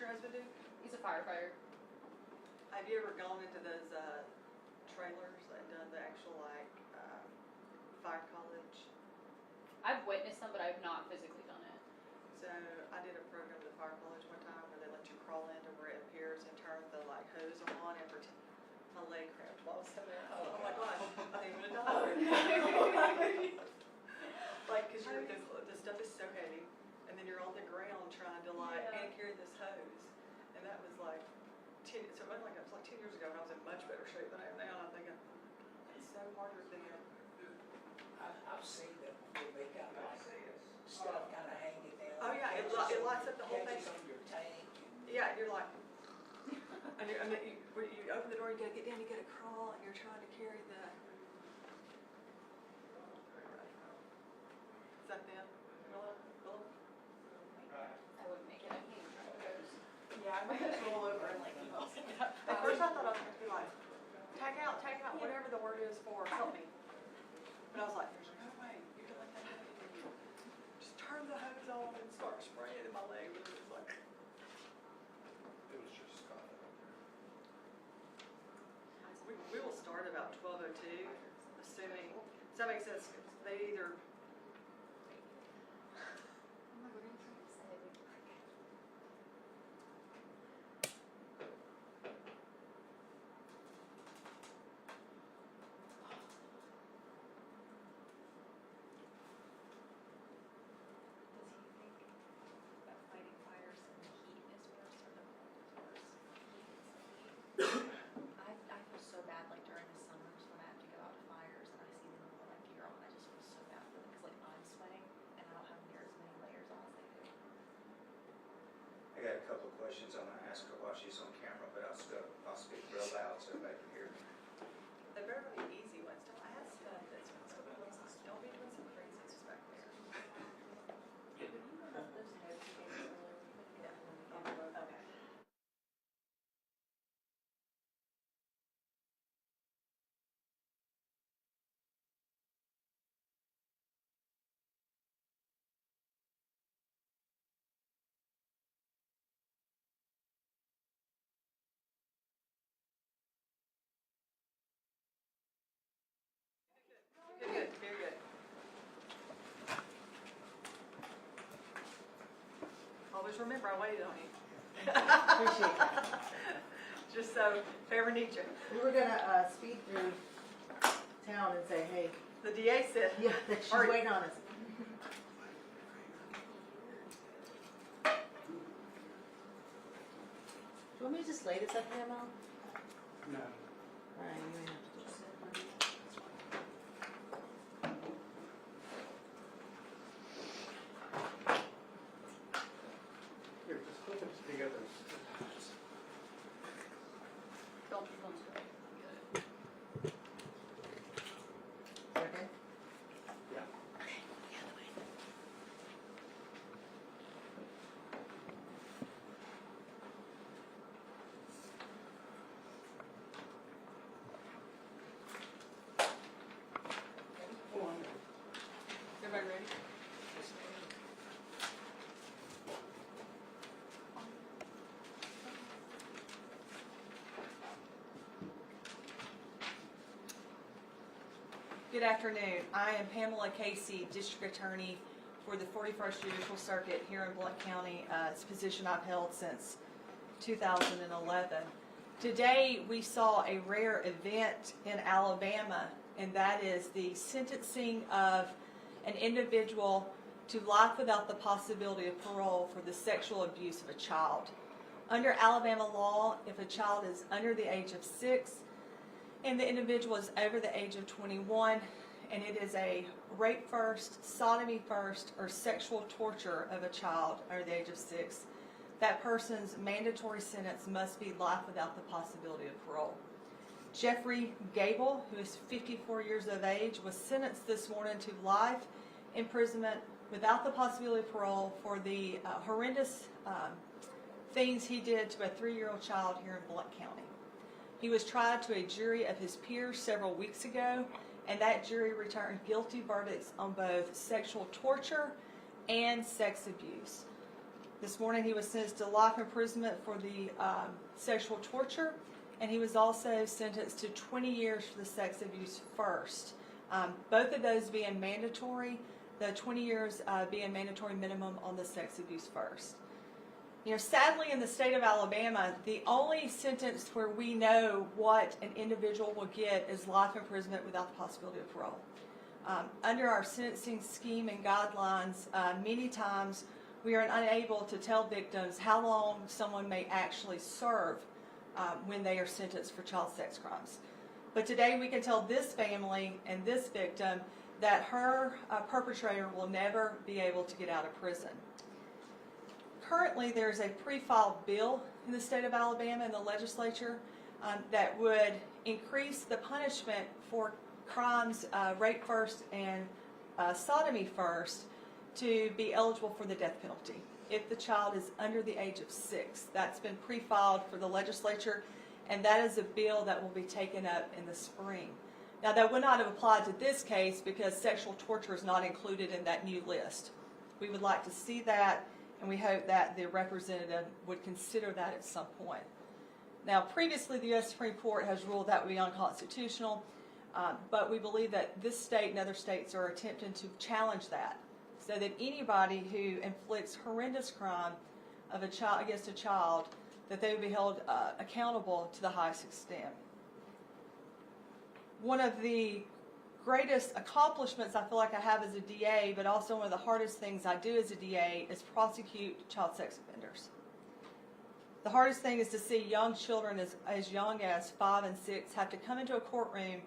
your husband do? He's a firefighter. Have you ever gone into those trailers that done the actual like fire college? I've witnessed them, but I've not physically done it. So I did a program at the fire college one time where they let you crawl into where it appears and turn the like hose on and pretend my leg cramped while I was sitting there. Oh my gosh, I think I'm gonna die. Like, cause the stuff is so heavy, and then you're on the ground trying to like and carry this hose, and that was like 10. So it was like 10 years ago, and I was in much better shape than I am now. And I'm thinking it's so harder than. I've seen them where they got like stuff kind of hanging down. Oh yeah, it lights up the whole thing. Catches on your tank. Yeah, you're like, and then you open the door, you gotta get down, you gotta crawl, and you're trying to carry the. Is that them? Really? I wouldn't make it. I can't try those. Yeah, I might just roll over and like. At first I thought I was gonna be like, tag out, whatever the word is for help me. But I was like, there's no way you can let that happen. Just turn the hose on and start spraying in my leg. It was like. It was just Scott up there. We will start about 12:02, assuming, does that make sense? They either. I feel so bad like during the summers when I have to go out to fires and I see them with all that gear on. I just feel so bad for them because like I'm sweating and I don't have near as many layers on as they do. I got a couple of questions I'm gonna ask her while she's on camera, but I'll speak real loud so everybody can hear me. They better be easy ones. Don't ask stuff that's don't be doing some crazies back there. Those notes you gave me earlier, we couldn't get them on the camera. Okay. Good, very good. Always remember, I waited on you. Appreciate that. Just so, if I ever need you. We were gonna speed through town and say, hey, The DA said. yeah, that she's Hurry. waiting on us. Do you want me to just lay this up here, Mel? No. All right, you may have to just. Here, just put them together. Don't keep on straight. Good. Okay. Yeah. Everybody ready? Good afternoon. I am Pamela Casey, District Attorney for the 41st Judicial Circuit here in Blount County. It's a position I've held since 2011. Today we saw a rare event in Alabama, and that is the sentencing of an individual to life without the possibility of parole for the sexual abuse of a child. Under Alabama law, if a child is under the age of 6 and the individual is over the age of 21 and it is a rape first, sodomy first, or sexual torture of a child under the age of 6, that person's mandatory sentence must be life without the possibility of parole. Jeffrey Gable, who is 54 years of age, was sentenced this morning to life imprisonment without the possibility of parole for the horrendous things he did to a 3-year-old child here in Blount County. He was tried to a jury of his peers several weeks ago, and that jury returned guilty verdicts on both sexual torture and sex abuse. This morning he was sentenced to life imprisonment for the sexual torture, and he was also sentenced to 20 years for the sex abuse first. Both of those being mandatory, the 20 years being mandatory minimum on the sex abuse first. You know, sadly in the state of Alabama, the only sentence where we know what an individual will get is life imprisonment without the possibility of parole. Under our sentencing scheme and guidelines, many times we are unable to tell victims how long someone may actually serve when they are sentenced for child sex crimes. But today we can tell this family and this victim that her perpetrator will never be able to get out of prison. Currently, there's a pre-filed bill in the state of Alabama in the legislature that would increase the punishment for crimes rape first and sodomy first to be eligible for the death penalty if the child is under the age of 6. That's been pre-filed for the legislature, and that is a bill that will be taken up in the spring. Now, that would not have applied to this case because sexual torture is not included in that new list. We would like to see that, and we hope that the representative would consider that at some point. Now, previously, the U.S. Supreme Court has ruled that would be unconstitutional, but we believe that this state and other states are attempting to challenge that, so that anybody who inflicts horrendous crime of a child against a child, that they would be held accountable to the highest extent. One of the greatest accomplishments I feel like I have as a DA, but also one of the hardest things I do as a DA, is prosecute child sex offenders. The hardest thing is to see young children as young as 5 and 6 have to come into a courtroom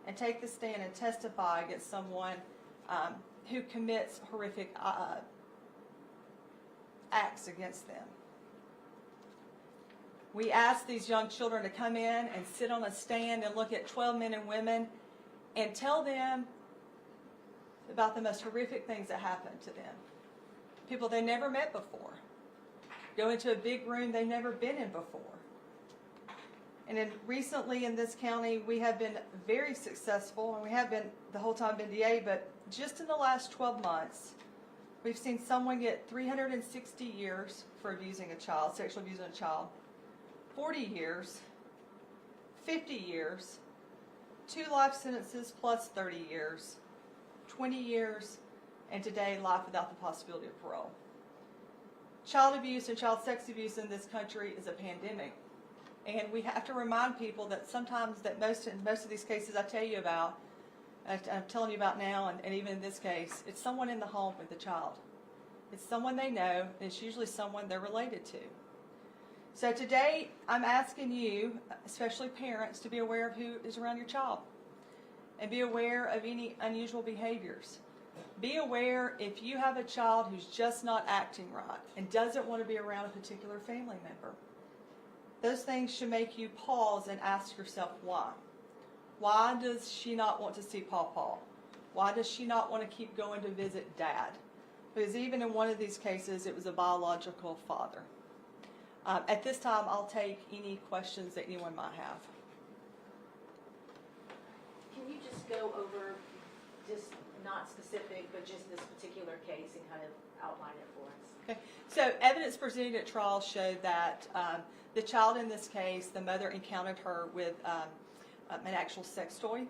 and take the stand and testify against someone who commits horrific acts against them. We ask these young children to come in and sit on a stand and look at 12 men and women and tell them about the most horrific things that happened to them. People they never met before. Go into a big room they've never been in before. And recently in this county, we have been very successful, and we have been the whole time been DA, but just in the last 12 months, we've seen someone get 360 years for abusing a child, sexually abusing a child, 40 years, 50 years, 2 life sentences plus 30 years, 20 years, and today life without the possibility of parole. Child abuse and child sex abuse in this country is a pandemic. And we have to remind people that sometimes that in most of these cases I tell you about, I'm telling you about now, and even in this case, it's someone in the home with the child. It's someone they know, and it's usually someone they're related to. So today, I'm asking you, especially parents, to be aware of who is around your child, and be aware of any unusual behaviors. Be aware if you have a child who's just not acting right and doesn't want to be around a particular family member. Those things should make you pause and ask yourself why. Why does she not want to see Pawpaw? Why does she not want to keep going to visit Dad? Because even in one of these cases, it was a biological father. At this time, I'll take any questions that anyone might have. Can you just go over, just not specific, but just this particular case and kind of outline it for us? Okay. So evidence presented at trial showed that the child in this case, the mother encountered her with an actual sex toy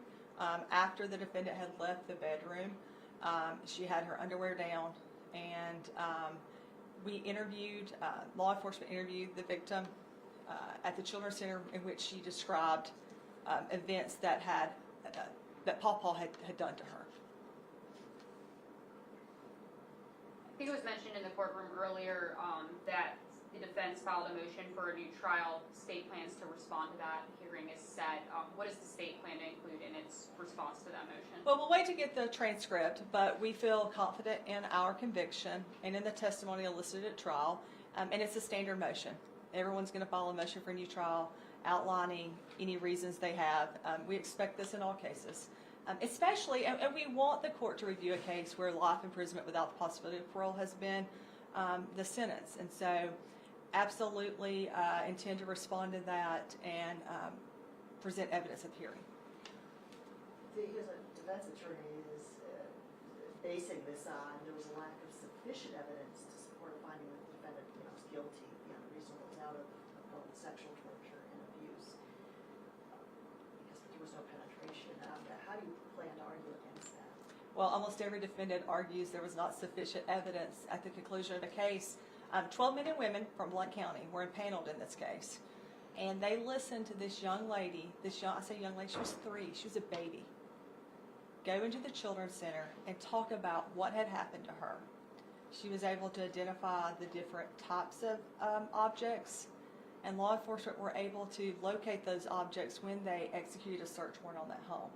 after the defendant had left the bedroom. She had her underwear down, and we interviewed, law enforcement interviewed the victim at the Children's Center, in which she described events that that Pawpaw had done to her. I think it was mentioned in the courtroom earlier that the defense filed a motion for a new trial. State plans to respond to that. Hearing is set. What does the state plan to include in its response to that motion? Well, we'll wait to get the transcript, but we feel confident in our conviction and in the testimony elicited at trial, and it's a standard motion. Everyone's going to file a motion for a new trial outlining any reasons they have. We expect this in all cases. Especially, and we want the court to review a case where life imprisonment without the possibility of parole has been the sentence. And so absolutely intend to respond to that and present evidence at the hearing. Because a defense attorney is basing this on there was a lack of sufficient evidence to support a finding that the defendant sexual torture and abuse. Because there was no penetration. How do you plan to argue against that? Well, almost every defendant argues there was not sufficient evidence at the conclusion of the case. 12 men and women from Blount County were impaneled in this case. And they listened to this young lady, I say young lady, she was 3, she was a baby, go into the Children's Center and talk about what had happened to her. She was able to identify the different types of objects, and law enforcement were able to locate those objects when they executed a search warrant on that home.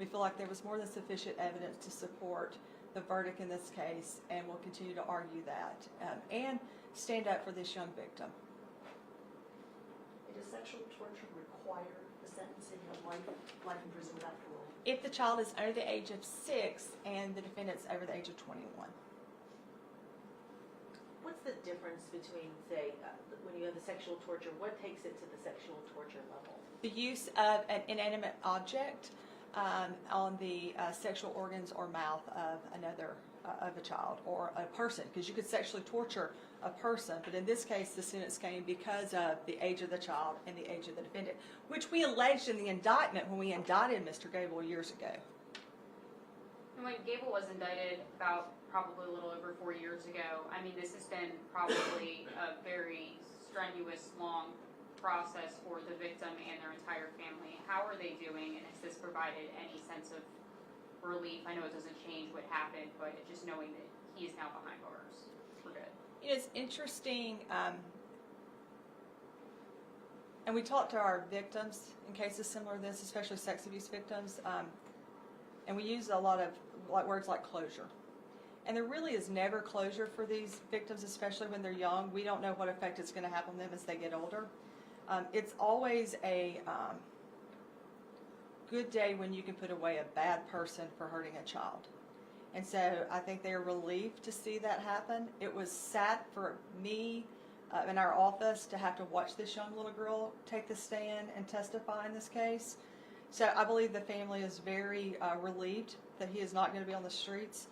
We feel like there was more than sufficient evidence to support the verdict in this case, and we'll continue to argue that and stand up for this young victim. Does sexual torture require the sentencing of life in prison without parole? If the child is under the age of 6 and the defendant's over the age of 21. What's the difference between, say, when you have the sexual torture, what takes it to the sexual torture level? The use of an inanimate object on the sexual organs or mouth of another, of a child or a person, because you could sexually torture a person, but in this case the sentence came because of the age of the child and the age of the defendant, which we alleged in the indictment when we indicted Mr. Gable years ago. And when Gable was indicted about probably a little over 4 years ago, I mean, this has been probably a very strenuous, long process for the victim and their entire family. How are they doing, and has this provided any sense of relief? I know it doesn't change what happened, but just knowing that he is now behind bars for good. It's interesting, and we talk to our victims in cases similar to this, especially sex abuse victims, and we use a lot of words like closure. And there really is never closure for these victims, especially when they're young. We don't know what effect it's going to have on them as they get older. It's always a good day when you can put away a bad person for hurting a child. And so I think they're relieved to see that happen. It was sad for me in our office to have to watch this young little girl take the stand and testify in this case. So I believe the family is very relieved that he is not going to be on the streets.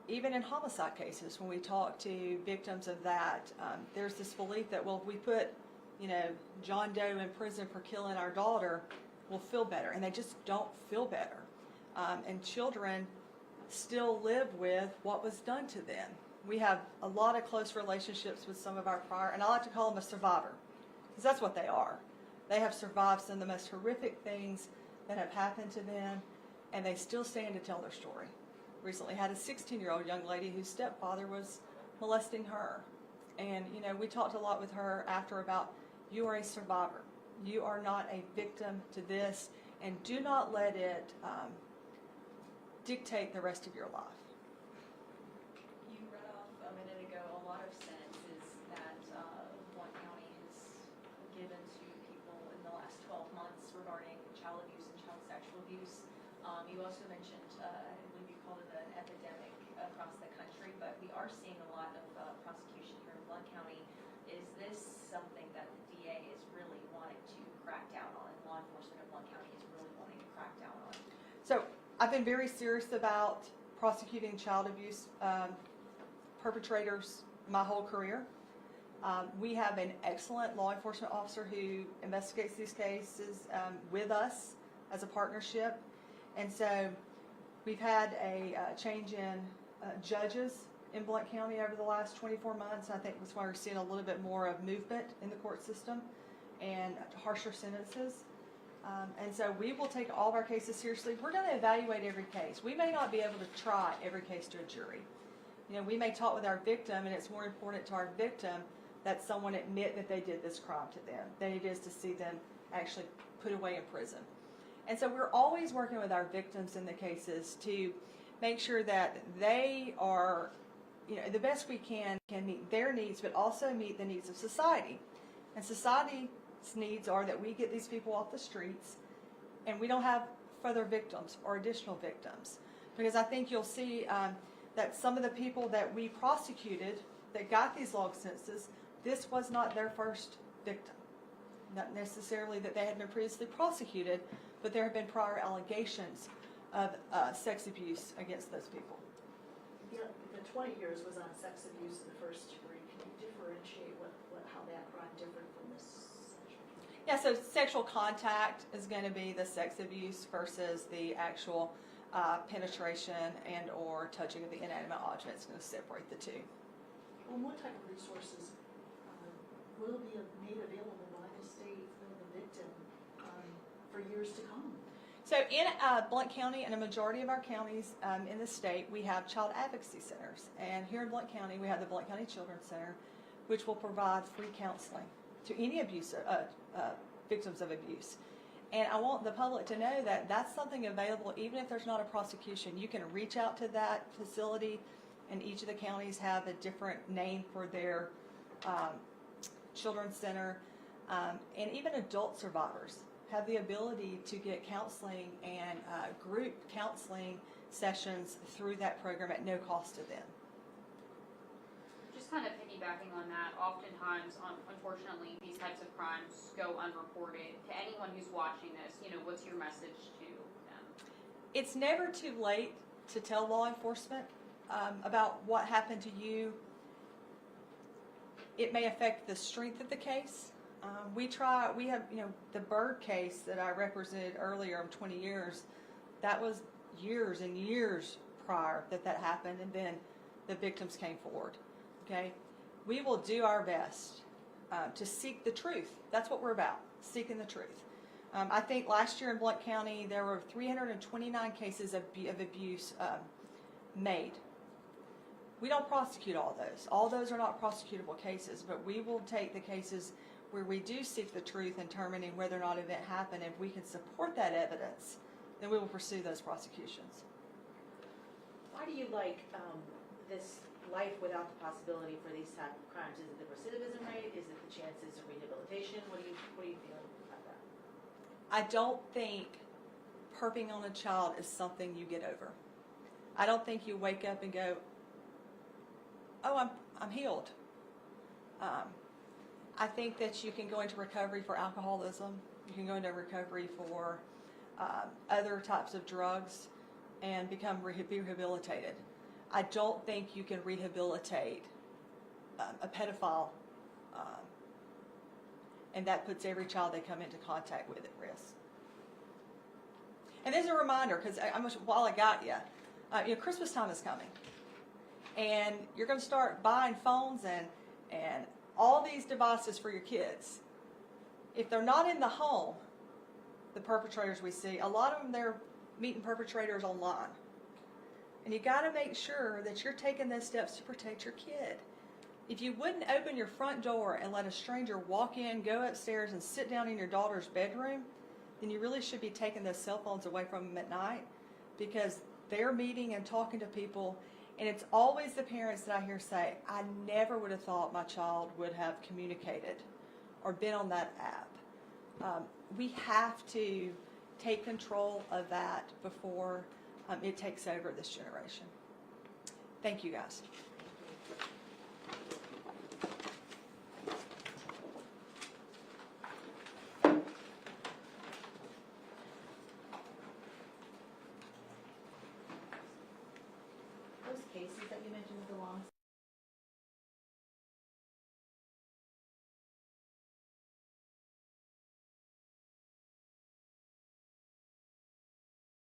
Even in homicide cases, when we talk to victims of that, there's this belief that, well, if we put, John Doe in prison for killing our daughter, we'll feel better. And they just don't feel better. And children still live with what was done to them. We have a lot of close relationships with some of our prior, and I like to call them a survivor, because that's what they are. They have survived some of the most horrific things that have happened to them, and they still stand to tell their story. Recently had a 16-year-old young lady whose stepfather was molesting her. And, we talked a lot with her after about, you are a survivor. You are not a victim to this, and do not let it dictate the rest of your life. You read off a minute ago a lot of sentences that Blount County has given to people in the last 12 months regarding child abuse and child sexual abuse. You also mentioned, I believe you called it an epidemic across the country, but we are seeing a lot of prosecution here in Blount County. Is this something that the DA is really wanting to crack down on, and law enforcement of Blount County is really wanting to crack down on? So I've been very serious about prosecuting child abuse perpetrators my whole career. We have an excellent law enforcement officer who investigates these cases with us as a partnership. And so we've had a change in judges in Blount County over the last 24 months. I think that's why we're seeing a little bit more of movement in the court system and harsher sentences. And so we will take all of our cases seriously. We're going to evaluate every case. We may not be able to try every case to a jury. We may talk with our victim, and it's more important to our victim that someone admit that they did this crime to them than it is to see them actually put away in prison. And so we're always working with our victims in the cases to make sure that they are, the best we can meet their needs, but also meet the needs of society. And society's needs are that we get these people off the streets and we don't have further victims or additional victims. Because I think you'll see that some of the people that we prosecuted that got these long sentences, this was not their first victim. Not necessarily that they had been previously prosecuted, but there have been prior allegations of sex abuse against those people. The 20 years was on sex abuse in the first degree. Can you differentiate how that crime differed from this sexual? Yeah, so sexual contact is going to be the sex abuse versus the actual penetration and or touching of the inanimate object. It's going to separate the two. Well, what type of resources will be made available by the state for the victim for years to come? So in Blount County and a majority of our counties in the state, we have child advocacy centers. And here in Blount County, we have the Blount County Children's Center, which will provide free counseling to any victims of abuse. And I want the public to know that that's something available even if there's not a prosecution. You can reach out to that facility, and each of the counties have a different name for their children's center. And even adult survivors have the ability to get counseling and group counseling sessions through that program at no cost to them. Just kind of piggybacking on that, oftentimes, unfortunately, these types of crimes go unreported. To anyone who's watching this, what's your message to them? It's never too late to tell law enforcement about what happened to you. It may affect the strength of the case. We have, the Bird case that I represented earlier of 20 years, that was years and years prior that happened, and then the victims came forward. Okay? We will do our best to seek the truth. That's what we're about, seeking the truth. I think last year in Blount County, there were 329 cases of abuse made. We don't prosecute all those. All those are not prosecutable cases, but we will take the cases where we do seek the truth in determining whether or not an event happened. If we can support that evidence, then we will pursue those prosecutions. Why do you like this life without the possibility for these type of crimes? Is it the recidivism rate? Is it the chances of rehabilitation? What do you feel about that? I don't think perping on a child is something you get over. I don't think you wake up and go, oh, I'm healed. I think that you can go into recovery for alcoholism. You can go into recovery for other types of drugs and be rehabilitated. I don't think you can rehabilitate a pedophile, and that puts every child they come into contact with at risk. And there's a reminder, because while I got you, Christmas time is coming, and you're going to start buying phones and all these devices for your kids. If they're not in the home, the perpetrators we see, a lot of them, they're meeting perpetrators online. And you got to make sure that you're taking those steps to protect your kid. If you wouldn't open your front door and let a stranger walk in, go upstairs, and sit down in your daughter's bedroom, then you really should be taking those cell phones away from them at night, because they're meeting and talking to people. And it's always the parents that I hear say, I never would have thought my child would have communicated or been on that app. We have to take control of that before it takes over this generation. Thank you, guys. Those cases that you mentioned with the long